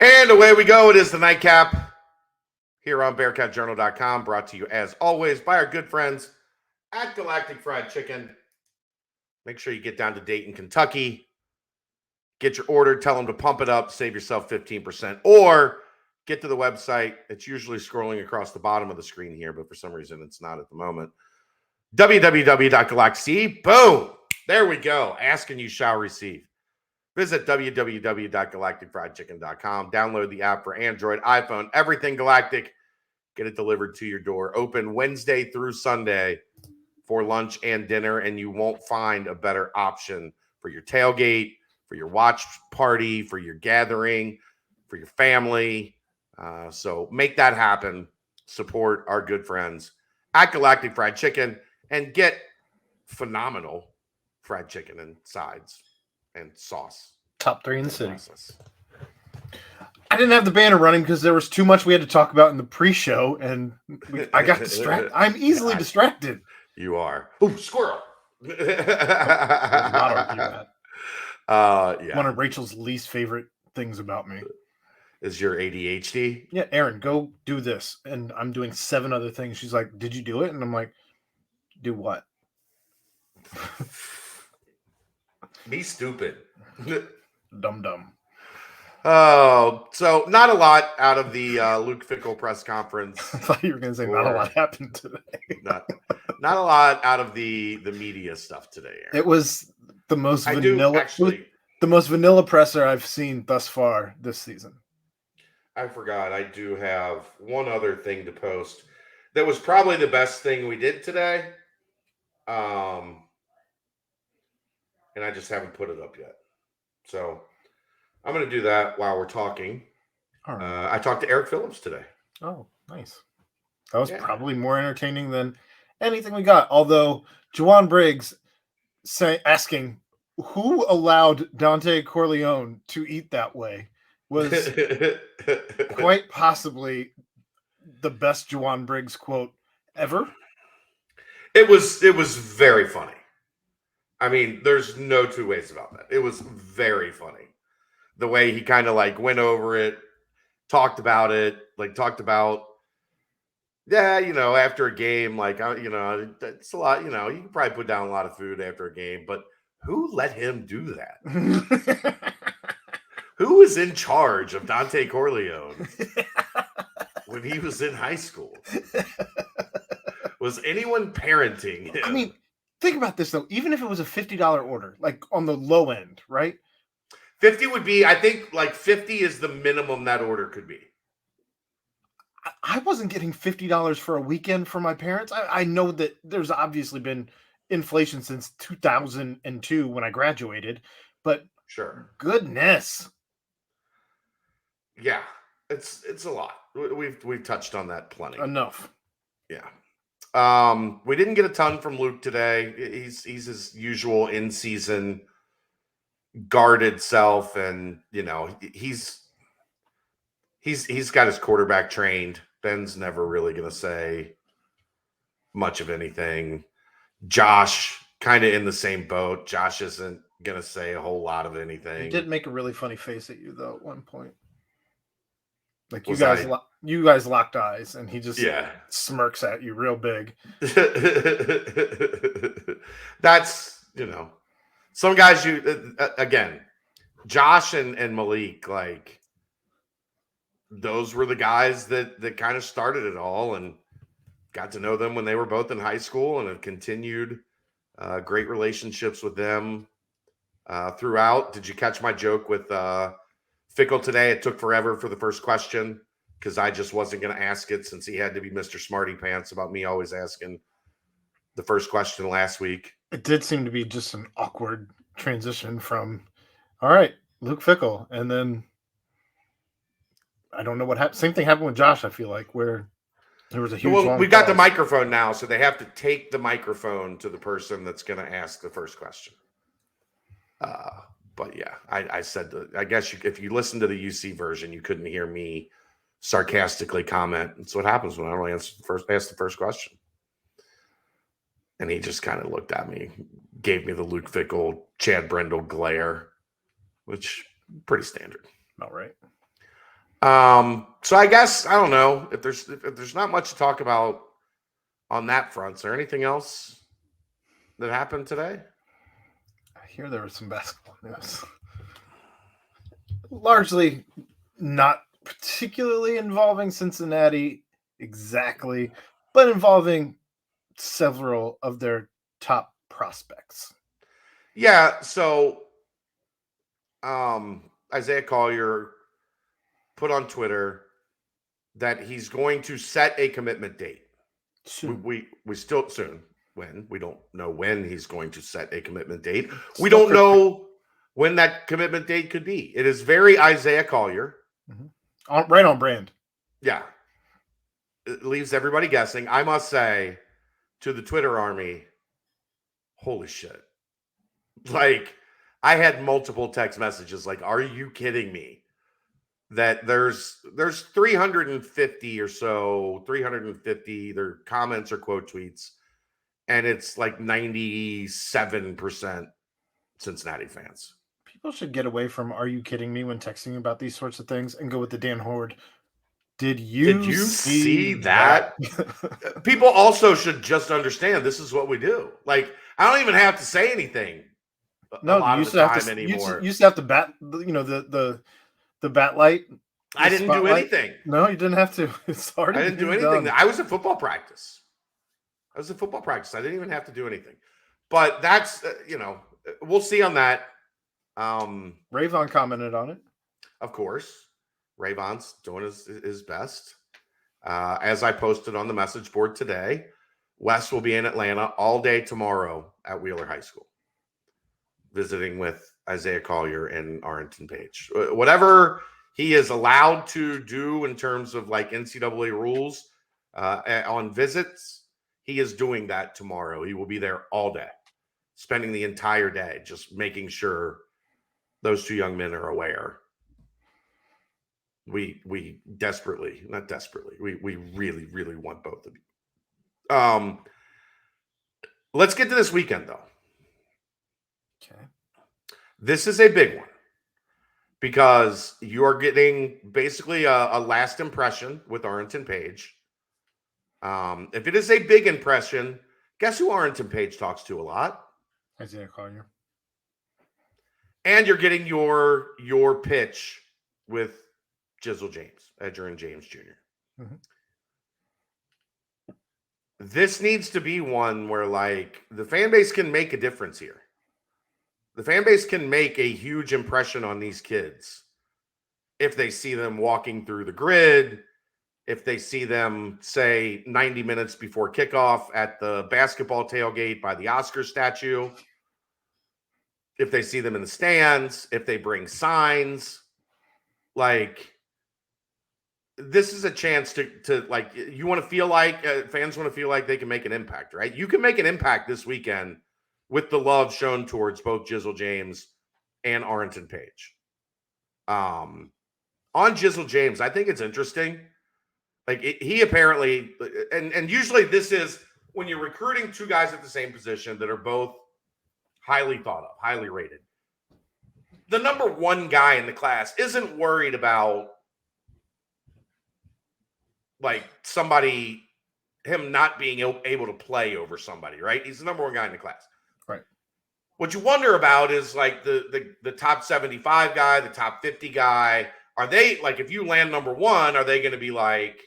And away we go. It is the Nightcap here on BearcatJournal.com, brought to you as always by our good friends at Galactic Fried Chicken. Make sure you get down to Dayton, Kentucky. Get your order. Tell them to pump it up. Save yourself 15%. Or get to the website. It's usually scrolling across the bottom of the screen here, but for some reason it's not at the moment. www.galactic. Boom. There we go. Ask and you shall receive. Visit www.galacticfriedchicken.com. Download the app for Android, iPhone, everything Galactic. Get it delivered to your door. Open Wednesday through Sunday for lunch and dinner, and you won't find a better option for your tailgate, for your watch party, for your gathering, for your family. So make that happen. Support our good friends at Galactic Fried Chicken and get phenomenal fried chicken and sides and sauce. Top 3 in the city. I didn't have the banner running because there was too much we had to talk about in the pre-show, and I got distracted. I'm easily distracted. You are. Ooh, squirrel. There's a lot of argument. Yeah. One of Rachel's least favorite things about me is your ADHD. Yeah, Aaron, go do this, and I'm doing 7 other things. She's like, "Did you do it?" And I'm like, "Do what?" Be stupid. Dumb. Oh, so not a lot out of the Luke Fickell press conference. I thought you were going to say not a lot happened today. not a lot out of the media stuff today, Aaron. It was the most vanilla. The most vanilla presser I've seen thus far this season. I forgot. I do have one other thing to post that was probably the best thing we did today. And I just haven't put it up yet. So I'm going to do that while we're talking. Right. I talked to Eric Phillips today. Oh, nice. That was probably more entertaining than anything we got. Although Juwan Briggs asking who allowed Dante Corleone to eat that way was quite possibly the best Juwan Briggs quote ever. It was very funny. I mean, there's no two ways about that. It was very funny. The way he kind of like went over it, talked about, yeah, after a game, it's a lot, you can probably put down a lot of food after a game, but who let him do that? Who was in charge of Dante Corleone when he was in high school? Was anyone parenting him? I mean, think about this, though. Even if it was a $50 order, like on the low end, right? 50 would be, I think, 50 is the minimum that order could be. I wasn't getting $50 for a weekend for my parents. I know that there's obviously been inflation since 2002 when I graduated, but sure, goodness. Yeah, it's a lot. We've touched on that plenty. Enough. Yeah. We didn't get a ton from Luke today. He's his usual in-season guarded self, and he's got his quarterback trained. Ben's never really gonna say much of anything. Josh kind of in the same boat. Josh isn't gonna say a whole lot of anything. He did make a really funny face at you though at one point. Like you guys locked eyes, and he just smirks at you real big. That's some guys. Again, Josh and Malik, those were the guys that kind of started it all, and got to know them when they were both in high school, and have continued great relationships with them throughout. Did you catch my joke with Fickell today? It took forever for the first question because I just wasn't going to ask it since he had to be Mr. Smarty Pants about me always asking the first question last week. It did seem to be just an awkward transition from, all right, Luke Fickell, and then I don't know what happened. Same thing happened with Josh, I feel like, where there was a huge we got the microphone now, so they have to take the microphone to the person that's going to ask the first question. But yeah, I said, I guess if you listen to the UC version, you couldn't hear me sarcastically comment. That's what happens when I only ask the first question. And he just kind of looked at me, gave me the Luke Fickell, Chad Brendel glare, which pretty standard. All right. So I guess I don't know if there's not much to talk about on that front. Is there anything else that happened today? I hear there was some basketball news. Largely not particularly involving Cincinnati exactly, but involving several of their top prospects. Yeah, so Isaiah Collier put on Twitter that he's going to set a commitment date. Soon. We still soon. When we don't know when he's going to set a commitment date. Still We don't know when that commitment date could be. It is very Isaiah Collier. Mm-hmm. Right on brand. Yeah. It leaves everybody guessing. I must say to the Twitter army, holy shit. Like, I had multiple text messages like, are you kidding me? That there's 350 or so, 350 either comments or quote tweets, and it's like 97% Cincinnati fans. People should get away from "Are you kidding me?" when texting about these sorts of things and go with the Dan Horde. Did you see that? People also should just understand this is what we do. Like, I don't even have to say anything. No, you used to have to anymore. You used to have to bat, the bat light. I didn't do anything. No, you didn't have to. It's already. I didn't do anything. I was at football practice. I didn't even have to do anything. But that's we'll see on that. Rayvon commented on it. Of course, Rayvon's doing his best. As I posted on the message board today, Wes will be in Atlanta all day tomorrow at Wheeler High School, visiting with Isaiah Collier and Arrington Page. Whatever he is allowed to do in terms of like NCAA rules on visits, he is doing that tomorrow. He will be there all day, spending the entire day just making sure those two young men are aware. We really, really want both of you. Let's get to this weekend, though. Okay. This is a big one because you are getting basically a last impression with Arrington Page. If it is a big impression, guess who Arrington Page talks to a lot? Isaiah Collier. And you're getting your pitch with Jizzle James, Edgerrin James Jr. Mm-hmm. This needs to be one where, like, the fan base can make a difference here. The fan base can make a huge impression on these kids if they see them walking through the grid, if they see them, say, 90 minutes before kickoff at the basketball tailgate by the Oscar statue, if they see them in the stands, if they bring signs. Like, this is a chance to like, you want to feel like fans want to feel like they can make an impact, right? You can make an impact this weekend with the love shown towards both Jizzle James and Arrington Page. On Jizzle James, I think it's interesting. Like, he apparently, and usually this is when you're recruiting two guys at the same position that are both highly thought of, highly rated. The number one guy in the class isn't worried about like him not being able to play over somebody, right? He's the number one guy in the class. Right. What you wonder about is like the top 75 guy, the top 50 guy. Are they, like, if you land number one, are they going to be like,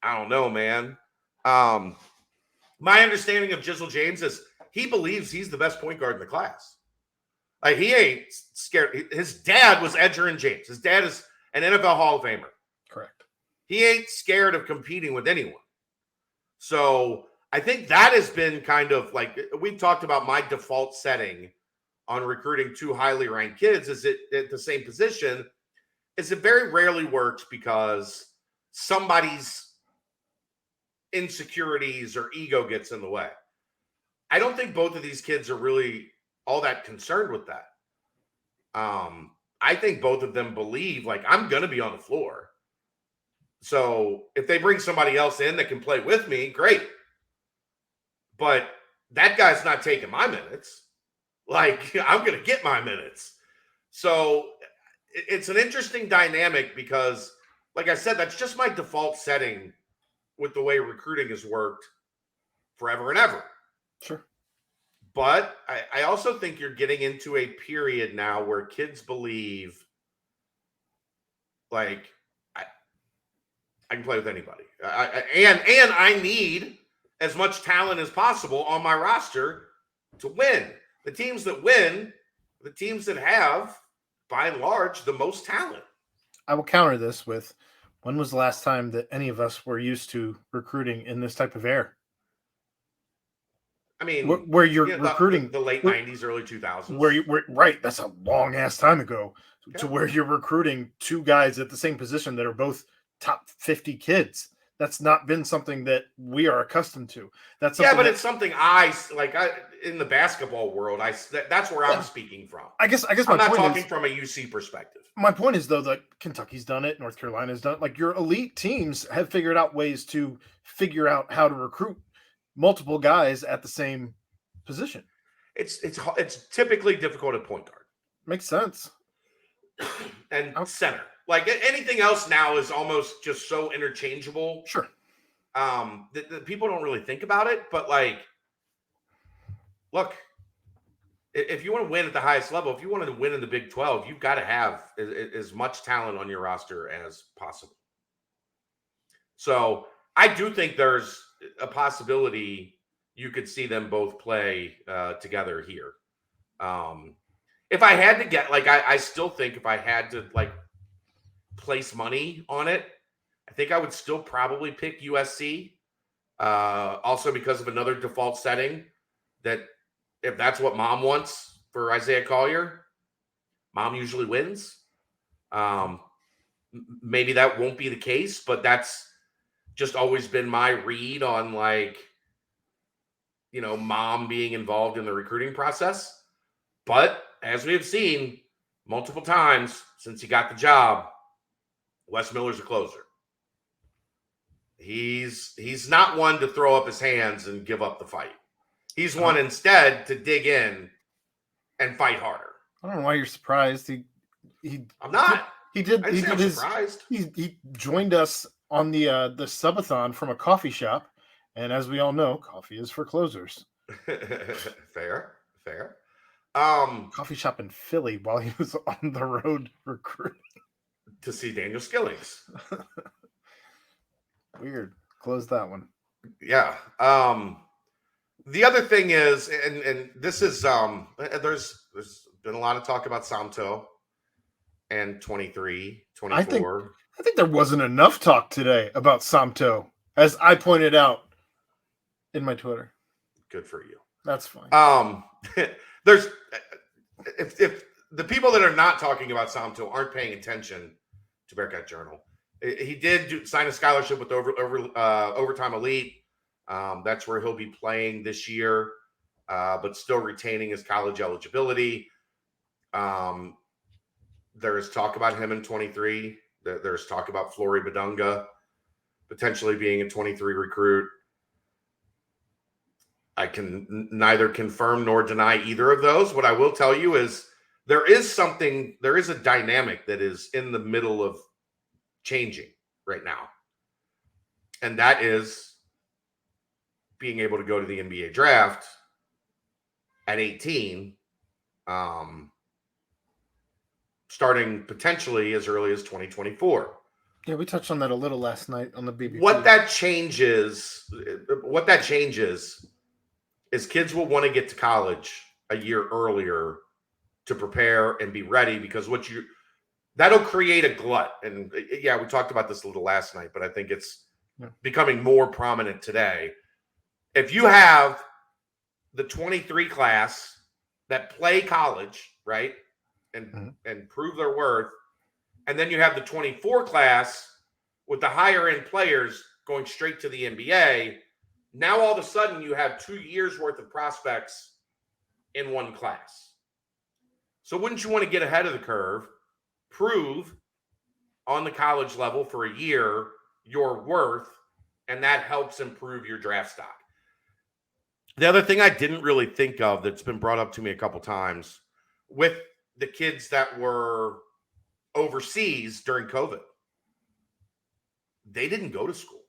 I don't know, man. My understanding of Jizzle James is he believes he's the best point guard in the class. Like, he ain't scared. His dad was Edgerrin James. His dad is an NFL Hall of Famer. Correct. He ain't scared of competing with anyone. So I think that has been kind of like, we've talked about my default setting on recruiting two highly ranked kids is it at the same position is it very rarely works because somebody's insecurities or ego gets in the way. I don't think both of these kids are really all that concerned with that. I think both of them believe, like, I'm going to be on the floor. So if they bring somebody else in that can play with me, great. But that guy's not taking my minutes. Like, I'm going to get my minutes. So it's an interesting dynamic because, like I said, that's just my default setting with the way recruiting has worked forever and ever. Sure. But I also think you're getting into a period now where kids believe, like, I can play with anybody. And I need as much talent as possible on my roster to win. The teams that win, the teams that have, by and large, the most talent. I will counter this with, when was the last time that any of us were used to recruiting in this type of air? I mean, where you're recruiting the late 90s, early 2000s. Where right, that's a long ass time ago. Yeah. To where you're recruiting two guys at the same position that are both top 50 kids. That's not been something that we are accustomed to. That's but it's something I like. In the basketball world, that's where I'm speaking from. I guess I'm not talking from a UC perspective. My point is, though, that Kentucky's done it, North Carolina's done it. Like, your elite teams have figured out ways to figure out how to recruit multiple guys at the same position. It's typically difficult at point guard. Makes sense. And center. Like, anything else now is almost just so interchangeable. Sure. That people don't really think about it, but, like, look, if you want to win at the highest level, if you wanted to win in the Big 12, you've got to have as much talent on your roster as possible. So I do think there's a possibility you could see them both play together here. If I had to get, like, I still think if I had to, like, place money on it, I think I would still probably pick USC. Also because of another default setting that if that's what mom wants for Isaiah Collier, mom usually wins. Maybe that won't be the case, but that's just always been my read on, like, you know, mom being involved in the recruiting process. But as we have seen multiple times since he got the job, Wes Miller's a closer. He's not one to throw up his hands and give up the fight. He's one instead to dig in and fight harder. I don't know why you're surprised. I'm not. He joined us on the subathon from a coffee shop, and as we all know, coffee is for closers. Fair. Coffee shop in Philly while he was on the road recruiting to see Daniel Skillings. Weird. Close that one. Yeah. The other thing is, and this is there's been a lot of talk about Samto and 23, 24. I think there wasn't enough talk today about Samto, as I pointed out in my Twitter. Good for you. That's fine. There's if the people that are not talking about Samto aren't paying attention to Bearcat Journal. He did sign a scholarship with Overtime Elite. That's where he'll be playing this year, but still retaining his college eligibility. There is talk about him in 23. There's talk about Flory Badunga potentially being a 23 recruit. I can neither confirm nor deny either of those. What I will tell you is there is a dynamic that is in the middle of changing right now. And that is being able to go to the NBA draft at 18, starting potentially as early as 2024. Yeah, we touched on that a little last night on the BBQ. What that changes is kids will want to get to college a year earlier to prepare and be ready, because that'll create a glut. And yeah, we talked about this a little last night, but I think it's becoming more prominent today. If you have the 23 class that play college, right, and prove their worth, and then you have the 24 class with the higher end players going straight to the NBA, now all of a sudden you have 2 years worth of prospects in one class. So wouldn't you want to get ahead of the curve, prove on the college level for a year your worth, and that helps improve your draft stock? The other thing I didn't really think of that's been brought up to me a couple times with the kids that were overseas during COVID. They didn't go to school,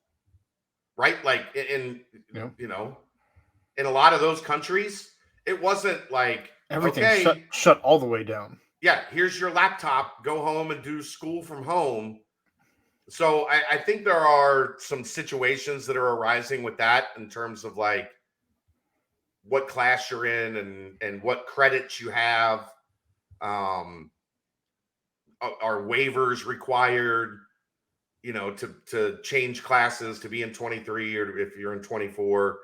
right? Like in in a lot of those countries, it wasn't like everything shut all the way down. Yeah, here's your laptop. Go home and do school from home. So I think there are some situations that are arising with that in terms of like what class you're in and what credits you have. Are waivers required, to change classes to be in 23 or if you're in 24?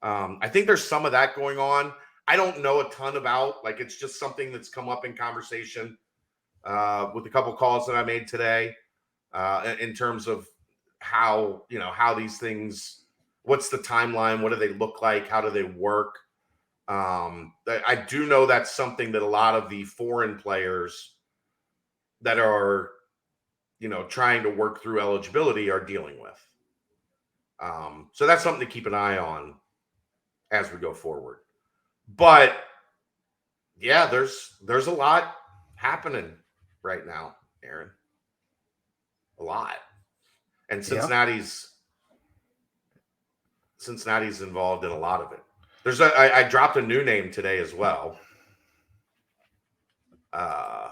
I think there's some of that going on. I don't know a ton about, like, it's just something that's come up in conversation with a couple calls that I made today in terms of how these things, what's the timeline? What do they look like? How do they work? I do know that's something that a lot of the foreign players that are, trying to work through eligibility are dealing with. So that's something to keep an eye on as we go forward. But yeah, there's a lot happening right now, Aaron. A lot. And Cincinnati's involved in a lot of it. I dropped a new name today as well. Let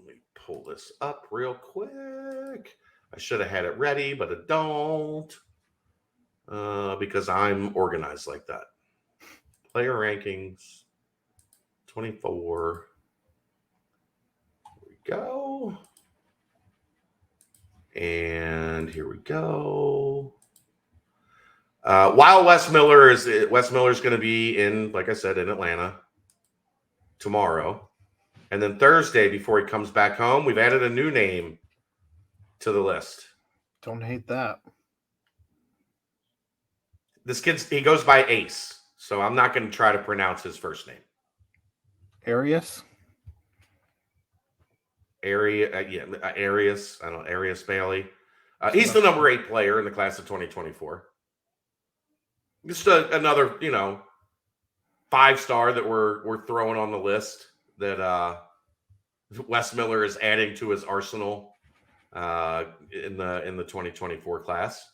me pull this up real quick. I should have had it ready, but I don't. Because I'm organized like that. Player rankings 24. Here we go. And here we go. While Wes Miller is going to be in, like I said, in Atlanta tomorrow. And then Thursday, before he comes back home, we've added a new name to the list. Don't hate that. This he goes by Ace, so I'm not going to try to pronounce his first name. Arias? Arias. I don't know, Arias Bailey. He's the number 8 player in the class of 2024. Just another, 5-star that we're throwing on the list that Wes Miller is adding to his arsenal in the 2024 class.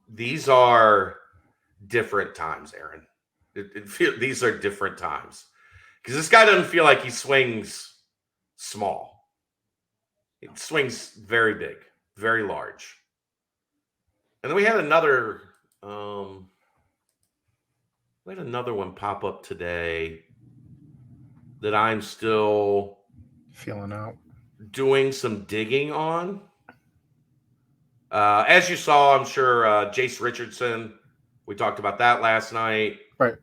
These are different times, Aaron. These are different times because this guy doesn't feel like he swings small. He swings very big, very large. And then we had another one pop up today that I'm still feeling out, doing some digging on. As you saw, I'm sure Jace Richardson, we talked about that last night. Right.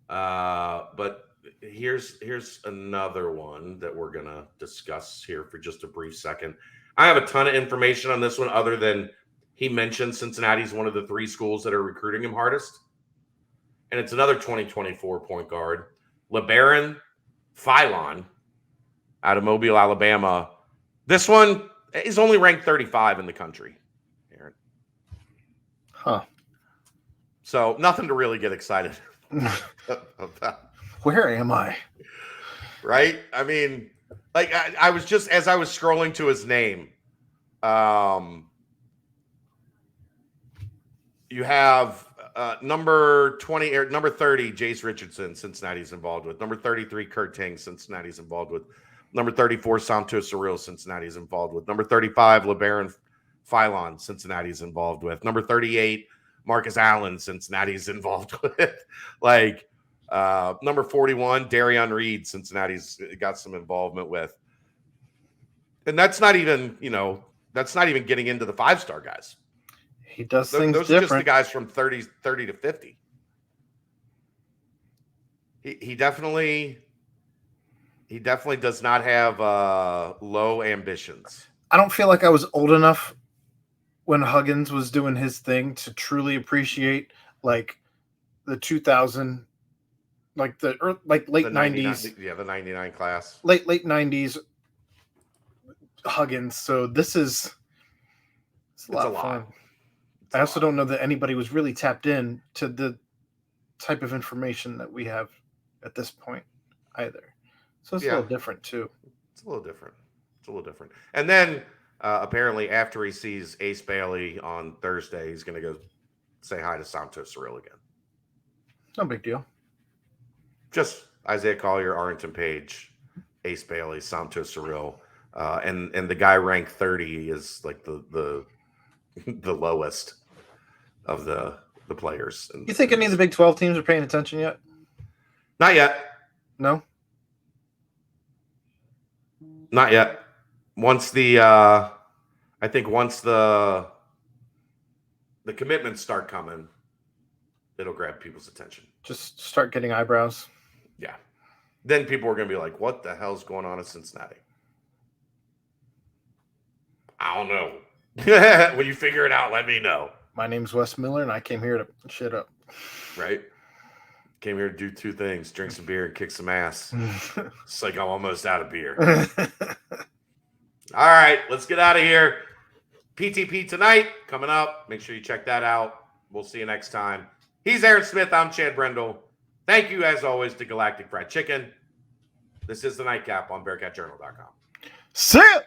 But here's another one that we're going to discuss here for just a brief second. I have a ton of information on this one other than he mentioned Cincinnati's one of the 3 schools that are recruiting him hardest. And it's another 2024 point guard, LeBaron Philon out of Mobile, Alabama. This one is only ranked 35 in the country, Aaron. Huh. So nothing to really get excited about. Where am I? Right? I mean, like I was just, as I was scrolling to his name, you have number 20 or number 30, Jace Richardson, Cincinnati's involved with. Number 33, Kurt Ting, Cincinnati's involved with. Number 34, Santos Surreal, Cincinnati's involved with. Number 35, LeBaron Philon, Cincinnati's involved with. Number 38, Marcus Allen, Cincinnati's involved with. Like number 41, Darion Reed, Cincinnati's got some involvement with. And that's not even, getting into the 5-star guys. He does things those different. Are just the guys from 30 to 50. He definitely does not have low ambitions. I don't feel like I was old enough when Huggins was doing his thing to truly appreciate like the 2000, like late 90s. Yeah, the 99 class. Late 90s Huggins. So it's a lot of fun. I also don't know that anybody was really tapped in to the type of information that we have at this point. either. So it's a Yeah. little different too. It's a little different. And then apparently after he sees Ace Bailey on Thursday, he's going to go say hi to Santos Cirillo again. No big deal. Just Isaiah Collier, Arlington Page, Ace Bailey, Santos Cirillo, and the guy ranked 30 is like the the lowest of the players. You think any of the Big 12 teams are paying attention yet? Not yet. No? Not yet. Once the commitments start coming, it'll grab people's attention. Just start getting eyebrows. Yeah. Then people are going to be like, what the hell's going on in Cincinnati? I don't know. When you figure it out, let me know. My name's Wes Miller, and I came here to shit up. Right? Came here to do two things, drink some beer and kick some ass. It's like I'm almost out of beer. All right, let's get out of here. PTP tonight coming up. Make sure you check that out. We'll see you next time. He's Aaron Smith. I'm Chad Brendel. Thank you, as always, to Galactic Fried Chicken. This is the Nightcap on BearcatJournal.com. See ya!